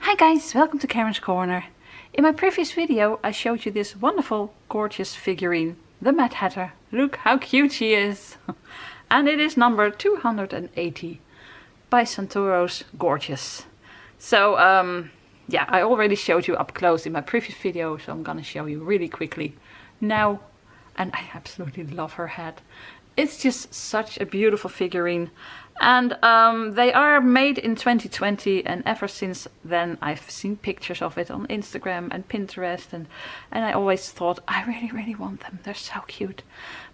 Hi guys, welcome to Karen's Corner. In my previous video I showed you this wonderful, gorgeous figurine, the Mad Hatter. Look how cute she is! And it is number 280 by Santorro Gorjuss. So yeah, I already showed you up close in my previous video, so I'm gonna show you really quickly now. And I absolutely love her head. It's just such a beautiful figurine. And they are made in 2020, and ever since then I've seen pictures of it on Instagram and Pinterest, and I always thought I really want them. They're so cute.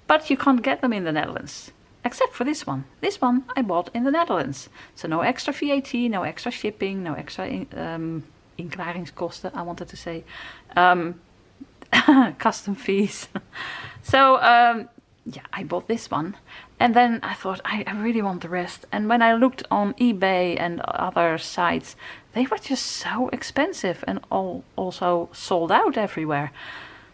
But you can't get them in the Netherlands, except for this one. This one I bought in the Netherlands. So no extra VAT, no extra shipping, no extra inklaringskosten, I wanted to say. Custom fees. So yeah, I bought this one, and then I thought I really want the rest. And when I looked on eBay and other sites, they were just so expensive and also sold out everywhere.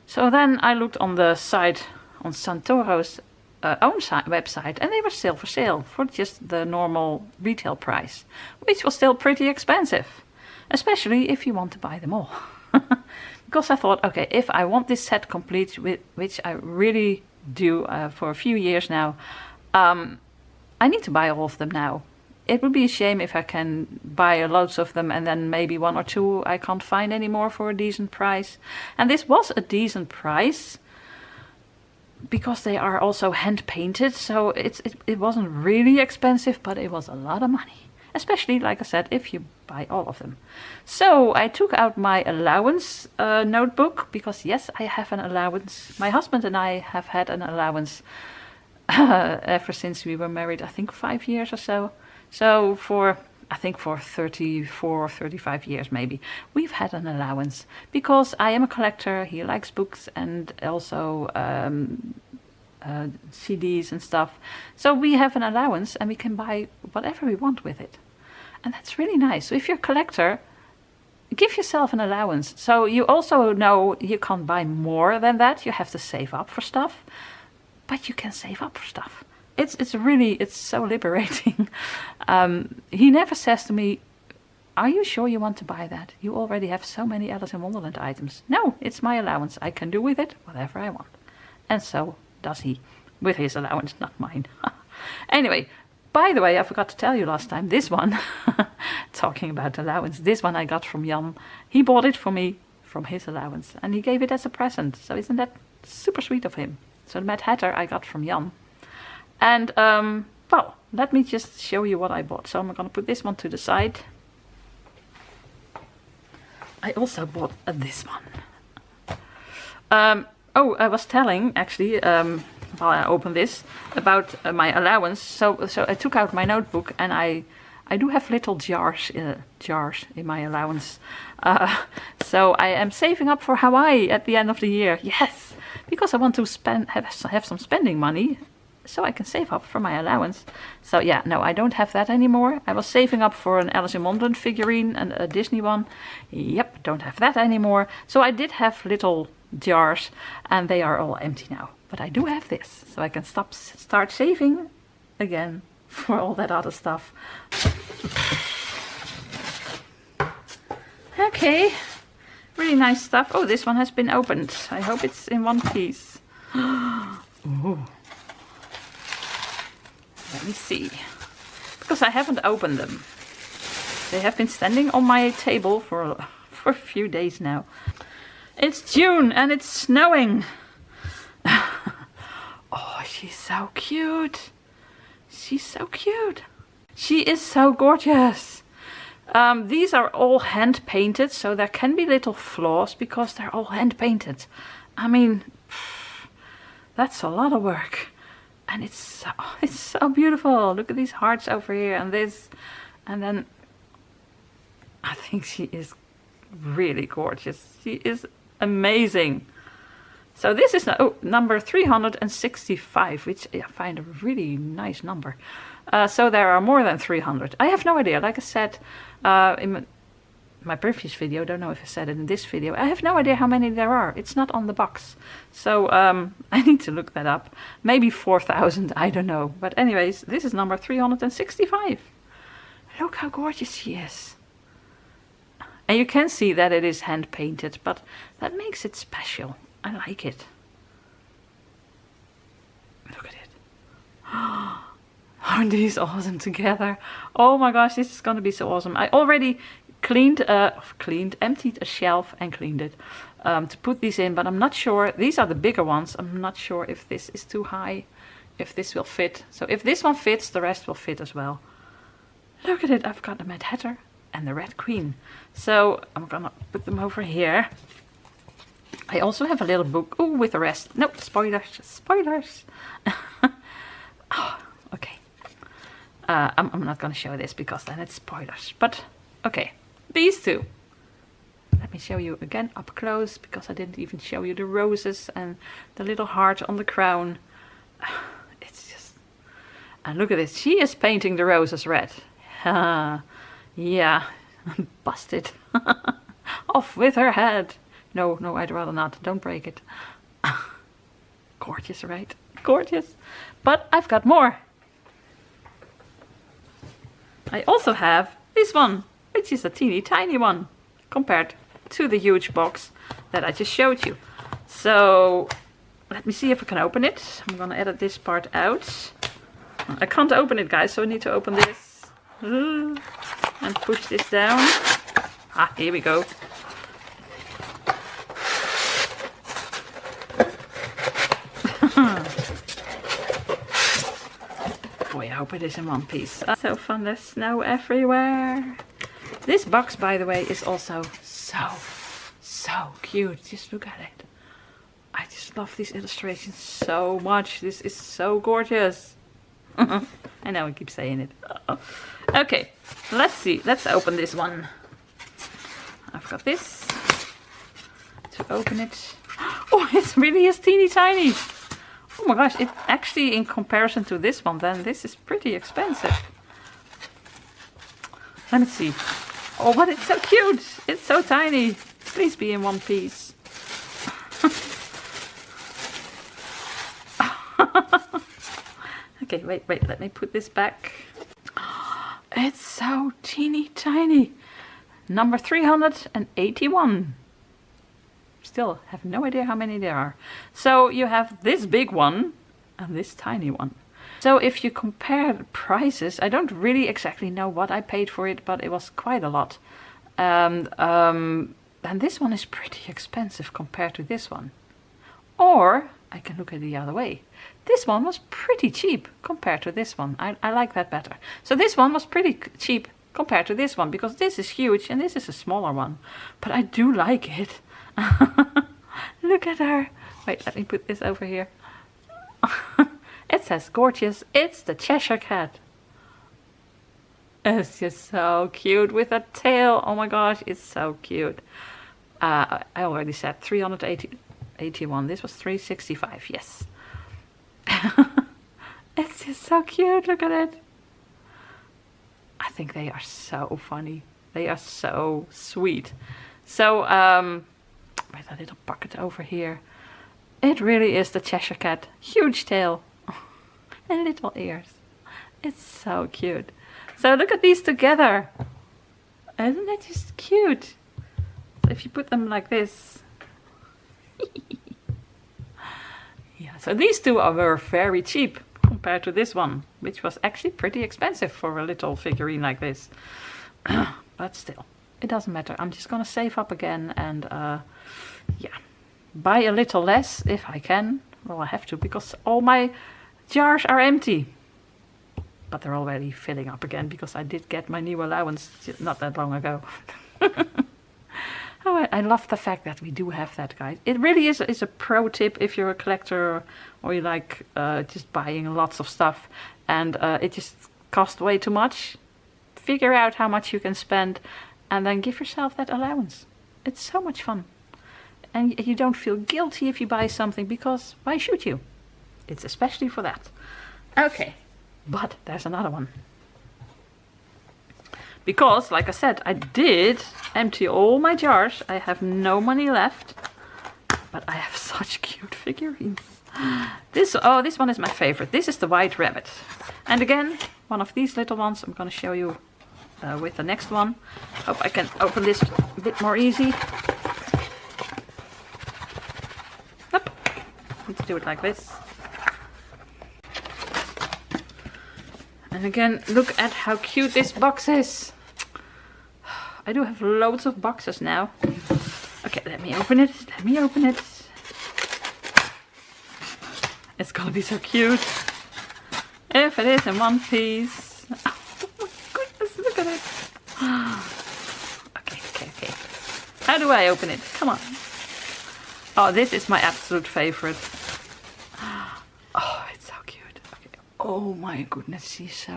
So then I looked on the site, on Santorro's own website, and they were still for sale for just the normal retail price, which was still pretty expensive, especially if you want to buy them all. Because I thought, okay, if I want this set complete, which I really do for a few years now, I need to buy all of them now. It would be a shame if I can buy loads of them and then maybe one or two I can't find anymore for a decent price. And this was a decent price because they are also hand painted, so it wasn't really expensive, but it was a lot of money, especially, like I said, if you buy all of them. So I took out my allowance notebook, because yes, I have an allowance. My husband and I have had an allowance ever since we were married, I think 5 years or so. So I think for 34 or 35 years maybe, we've had an allowance, because I am a collector, he likes books and also CDs and stuff. So we have an allowance and we can buy whatever we want with it. And that's really nice. So if you're a collector, give yourself an allowance. So you also know you can't buy more than that. You have to save up for stuff, but you can save up for stuff. It's so liberating. He never says to me, are you sure you want to buy that? You already have so many Alice in Wonderland items. No, it's my allowance. I can do with it whatever I want. And so does he, with his allowance, not mine. Anyway, by the way, I forgot to tell you last time, this one, talking about allowance, this one I got from Jan. He bought it for me from his allowance, and he gave it as a present. So isn't that super sweet of him? So the Mad Hatter I got from Jan. And, well, let me just show you what I bought. So I'm going to put this one to the side. I also bought this one. Oh, I was telling, actually, while I open this, about my allowance. So I took out my notebook, and I do have little jars in my allowance. So I am saving up for Hawaii at the end of the year. Yes, because I want to have some spending money, so I can save up for my allowance. So yeah, no, I don't have that anymore. I was saving up for an Alice in Wonderland figurine and a Disney one. Yep, don't have that anymore. So I did have little jars, and they are all empty now. But I do have this, so I can start saving again for all that other stuff. Okay, really nice stuff. Oh, this one has been opened. I hope it's in one piece. Ooh. Let me see, because I haven't opened them. They have been standing on my table for a few days now. It's June and it's snowing. Oh, she's so cute. She's so cute. She is so gorgeous. These are all hand painted, so there can be little flaws because they're all hand painted. I mean, that's a lot of work. And it's so beautiful. Look at these hearts over here and this. And then I think she is really gorgeous. She is amazing. So this is number 365, which I find a really nice number. So there are more than 300. I have no idea. Like I said in my previous video, I don't know if I said it in this video, I have no idea how many there are. It's not on the box. So I need to look that up. Maybe 4,000, I don't know. But anyways, this is number 365. Look how gorgeous she is. And you can see that it is hand painted, but that makes it special. I like it. Look at it. Aren't these awesome together? Oh my gosh, this is gonna be so awesome. I already emptied a shelf and cleaned it to put these in, but I'm not sure. These are the bigger ones. I'm not sure if this is too high, if this will fit. So if this one fits, the rest will fit as well. Look at it, I've got the Mad Hatter and the Red Queen. So I'm gonna put them over here. I also have a little book, oh, with the rest. No, spoilers, spoilers. Oh, okay. I'm not gonna show this because then it's spoilers, but okay. These two. Let me show you again up close, because I didn't even show you the roses and the little heart on the crown. It's just... And look at this. She is painting the roses red. Yeah. Busted. Off with her head. No, no, I'd rather not. Don't break it. Gorgeous, right? Gorgeous. But I've got more. I also have this one, which is a teeny tiny one compared to the huge box that I just showed you. So let me see if I can open it. I'm gonna edit this part out. I can't open it, guys, so I need to open this and push this down. Ah, here we go. Boy, I hope it is in one piece. So fun, there's snow everywhere. This box, by the way, is also so cute. Just look at it. I just love these illustrations so much. This is so gorgeous. I know I keep saying it. Okay, let's see. Let's open this one. I've got this to open it. Oh, it really is teeny tiny. Oh my gosh, it actually, in comparison to this one, then this is pretty expensive. Let me see. Oh, but it's so cute. It's so tiny. Please be in one piece. Okay, wait, let me put this back. It's so teeny tiny. Number 381. Still have no idea how many there are. So you have this big one and this tiny one. So if you compare the prices, I don't really exactly know what I paid for it, but it was quite a lot. And this one is pretty expensive compared to this one. Or I can look at it the other way. This one was pretty cheap compared to this one. I like that better. So this one was pretty cheap compared to this one, because this is huge and this is a smaller one. But I do like it. Look at her. Wait, let me put this over here. It says gorgeous. It's the Cheshire Cat. It's just so cute with a tail. Oh my gosh, it's so cute. I already said 381. This was 365. Yes. It's just so cute. Look at it. I think they are so funny. They are so sweet. So with a little bucket over here. It really is the Cheshire Cat. Huge tail and little ears. It's so cute. So look at these together. Isn't that just cute? So if you put them like this. Yeah, so these two were very cheap compared to this one, which was actually pretty expensive for a little figurine like this. But still, it doesn't matter. I'm just gonna save up again and yeah, buy a little less if I can. Well, I have to, because all my jars are empty. But they're already filling up again, because I did get my new allowance not that long ago. Oh, I love the fact that we do have that, guys. It really is a pro tip if you're a collector or you like just buying lots of stuff and it just costs way too much. Figure out how much you can spend and then give yourself that allowance. It's so much fun. And you don't feel guilty if you buy something, because why should you? It's especially for that. Okay, but there's another one. Because, like I said, I did empty all my jars. I have no money left. But I have such cute figurines. This one is my favorite. This is the White Rabbit. And again, one of these little ones. I'm going to show you with the next one. Hope I can open this a bit more easy. Nope. Need to do it like this. And again, look at how cute this box is. I do have loads of boxes now. Okay, let me open it. Let me open it. It's gonna be so cute. If it is in one piece. Oh my goodness, look at it. Okay. How do I open it? Come on. Oh, this is my absolute favorite. Oh, it's so cute. Okay. Oh my goodness, she's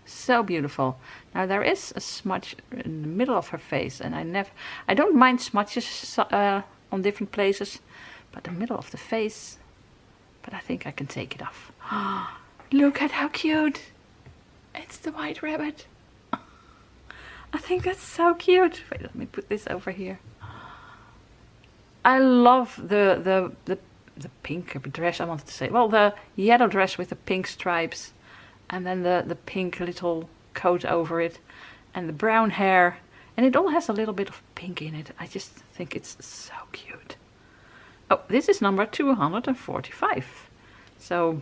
so beautiful. Now there is a smudge in the middle of her face, and I don't mind smudges on different places, but the middle of the face. But I think I can take it off. Look at how cute! It's the White Rabbit. I think that's so cute. Wait, let me put this over here. I love the pink dress. I wanted to say, well, the yellow dress with the pink stripes, and then the pink little coat over it, and the brown hair, and it all has a little bit of pink in it. I just think it's so cute. Oh, this is number 245. So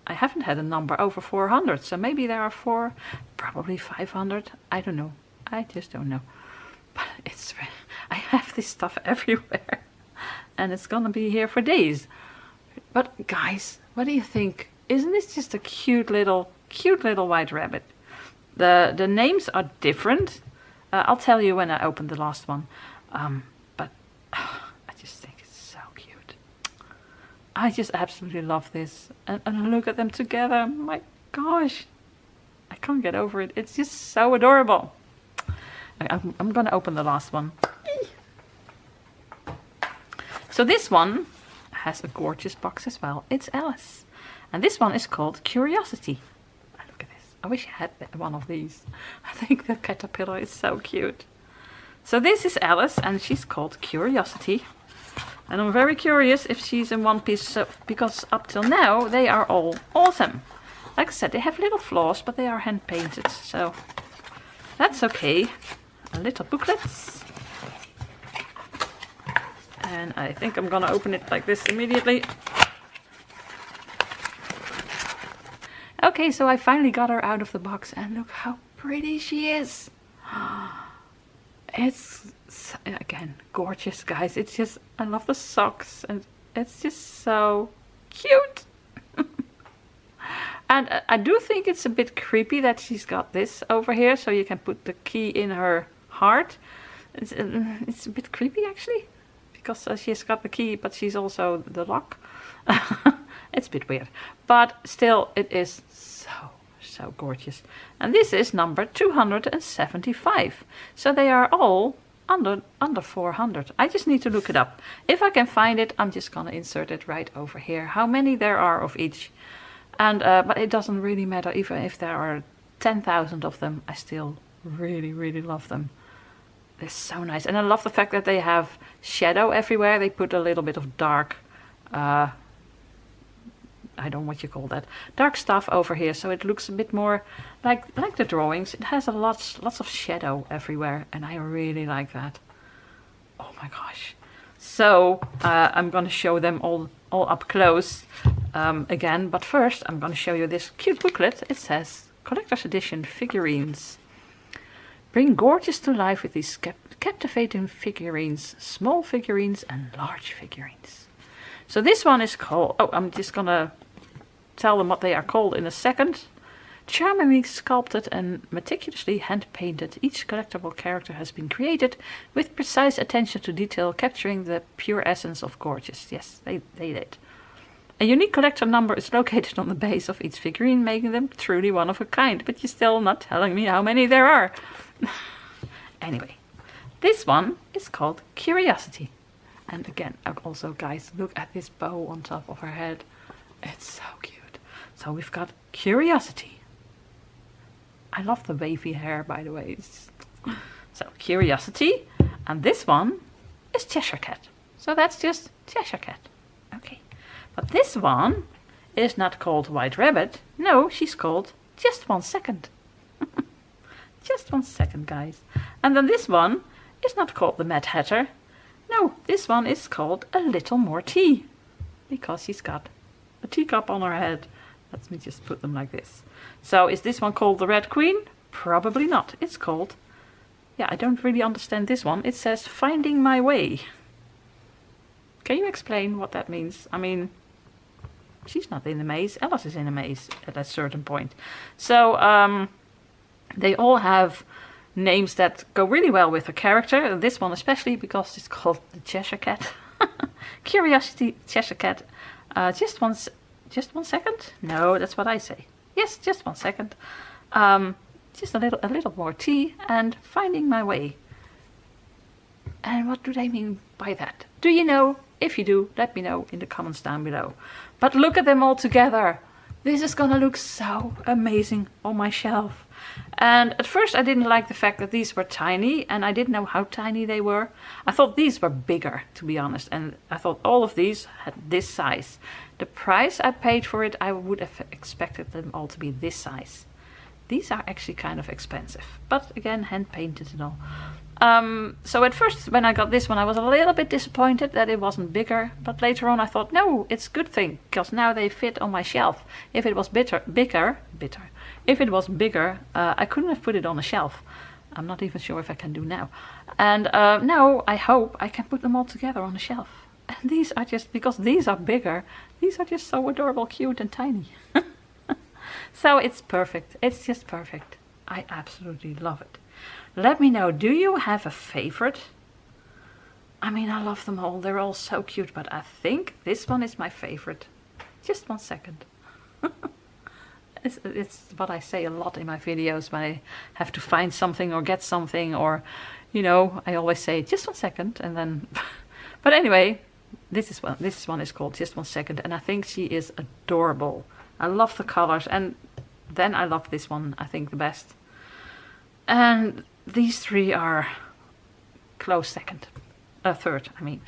I haven't had a number over 400, so maybe there are probably 500. I don't know. I just don't know. But I have this stuff everywhere, and it's gonna be here for days. But guys, what do you think? Isn't this just a cute little White Rabbit? The names are different. I'll tell you when I open the last one. But I just think it's so cute. I just absolutely love this. And look at them together. My gosh. I can't get over it. It's just so adorable. I'm gonna open the last one. So this one has a gorgeous box as well. It's Alice. And this one is called Curiosity. Look at this. I wish I had one of these. I think the caterpillar is so cute. So this is Alice, and she's called Curiosity. And I'm very curious if she's in one piece, because up till now they are all awesome. Like I said, they have little flaws, but they are hand painted, so that's okay. A little booklets. And I think I'm gonna open it like this immediately. Okay, so I finally got her out of the box, and look how pretty she is. It's, again, gorgeous, guys. It's just, I love the socks, and it's just so cute. And I do think it's a bit creepy that she's got this over here, so you can put the key in her heart. It's a bit creepy, actually, because she's got the key, but she's also the lock. It's a bit weird, but still, it is so gorgeous. And this is number 275. So they are all under 400. I just need to look it up. If I can find it, I'm just gonna insert it right over here. How many there are of each. And but it doesn't really matter. Even if there are 10,000 of them, I still really love them. They're so nice. And I love the fact that they have shadow everywhere. They put a little bit of dark I don't know what you call that, dark stuff over here, so it looks a bit more like the drawings. It has lots of shadow everywhere, and I really like that. Oh my gosh. So I'm gonna show them all up close again, but first I'm gonna show you this cute booklet. It says Collector's Edition Figurines. Bring gorgeous to life with these captivating figurines, small figurines and large figurines. So this one is called, oh, I'm just gonna tell them what they are called in a second. Charmingly sculpted and meticulously hand-painted, each collectible character has been created with precise attention to detail, capturing the pure essence of gorgeous. Yes, they did. A unique collector number is located on the base of each figurine, making them truly one of a kind, but you're still not telling me how many there are. Anyway, this one is called Curiosity. And again, also guys, look at this bow on top of her head. It's so cute. So we've got Curiosity. I love the wavy hair, by the way. So Curiosity. And this one is Cheshire Cat. So that's just Cheshire Cat. Okay. But this one is not called White Rabbit. No, she's called Just 1 Second. Just 1 second, guys. And then this one is not called the Mad Hatter. No, this one is called A Little More Tea. Because she's got a teacup on her head. Let me just put them like this. So is this one called the Red Queen? Probably not. It's called... Yeah, I don't really understand this one. It says Finding My Way. Can you explain what that means? I mean, she's not in a maze. Alice is in a maze at a certain point. So they all have names that go really well with the character. This one especially because it's called the Cheshire Cat. Curiosity Cheshire Cat. Just one second. No, that's what I say. Yes, just 1 second. Just a little more tea and Finding My Way. And what do they mean by that? Do you know? If you do, let me know in the comments down below. But look at them all together. This is gonna look so amazing on my shelf. And at first I didn't like the fact that these were tiny, and I didn't know how tiny they were. I thought these were bigger, to be honest, and I thought all of these had this size. The price I paid for it, I would have expected them all to be this size. These are actually kind of expensive, but again, hand painted and all. So at first when I got this one I was a little bit disappointed that it wasn't bigger, but later on I thought no, it's a good thing, because now they fit on my shelf. If it was if it was bigger, I couldn't have put it on a shelf. I'm not even sure if I can do now. And now I hope I can put them all together on a shelf. And these are just, because these are bigger, these are just so adorable, cute and tiny. So it's perfect, it's just perfect. I absolutely love it. Let me know, do you have a favorite? I mean, I love them all. They're all so cute, but I think this one is my favorite. Just 1 second. It's what I say a lot in my videos when I have to find something or get something, or, you know, I always say just 1 second and then... But anyway, this one is called Just 1 Second, and I think she is adorable. I love the colors, and then I love this one, I think, the best. And these three are close second. Third, I mean.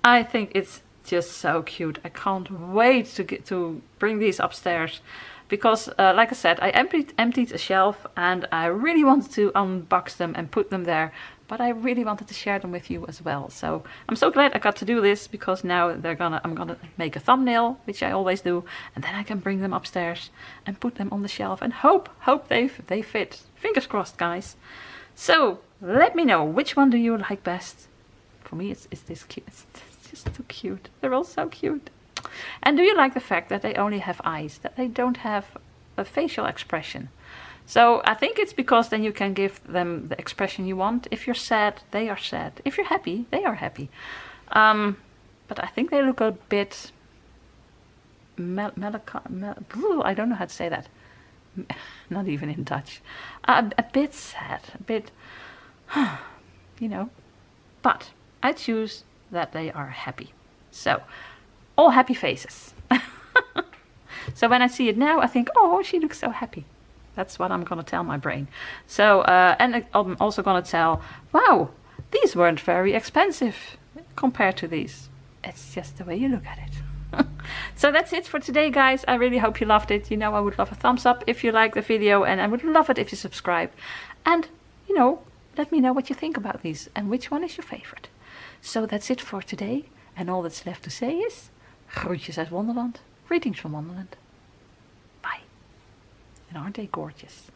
I think it's just so cute. I can't wait to bring these upstairs. Because, like I said, I emptied a shelf and I really wanted to unbox them and put them there. But I really wanted to share them with you as well. So I'm so glad I got to do this, because now I'm gonna make a thumbnail, which I always do, and then I can bring them upstairs and put them on the shelf and hope they fit. Fingers crossed, guys. So let me know, which one do you like best? For me, it's this cute. It's just too cute. They're all so cute. And do you like the fact that they only have eyes, that they don't have a facial expression? So I think it's because then you can give them the expression you want. If you're sad, they are sad. If you're happy, they are happy. But I think they look a bit I don't know how to say that. Not even in Dutch. A bit sad, a bit, you know. But I choose that they are happy. So, all happy faces. So when I see it now, I think, oh, she looks so happy. That's what I'm going to tell my brain. So, and I'm also going to tell, wow, these weren't very expensive compared to these. It's just the way you look at it. So that's it for today, guys. I really hope you loved it. You know, I would love a thumbs up if you like the video, and I would love it if you subscribe. And, you know, let me know what you think about these and which one is your favorite. So that's it for today. And all that's left to say is, groetjes uit Wonderland. Greetings from Wonderland. Bye. And aren't they gorgeous?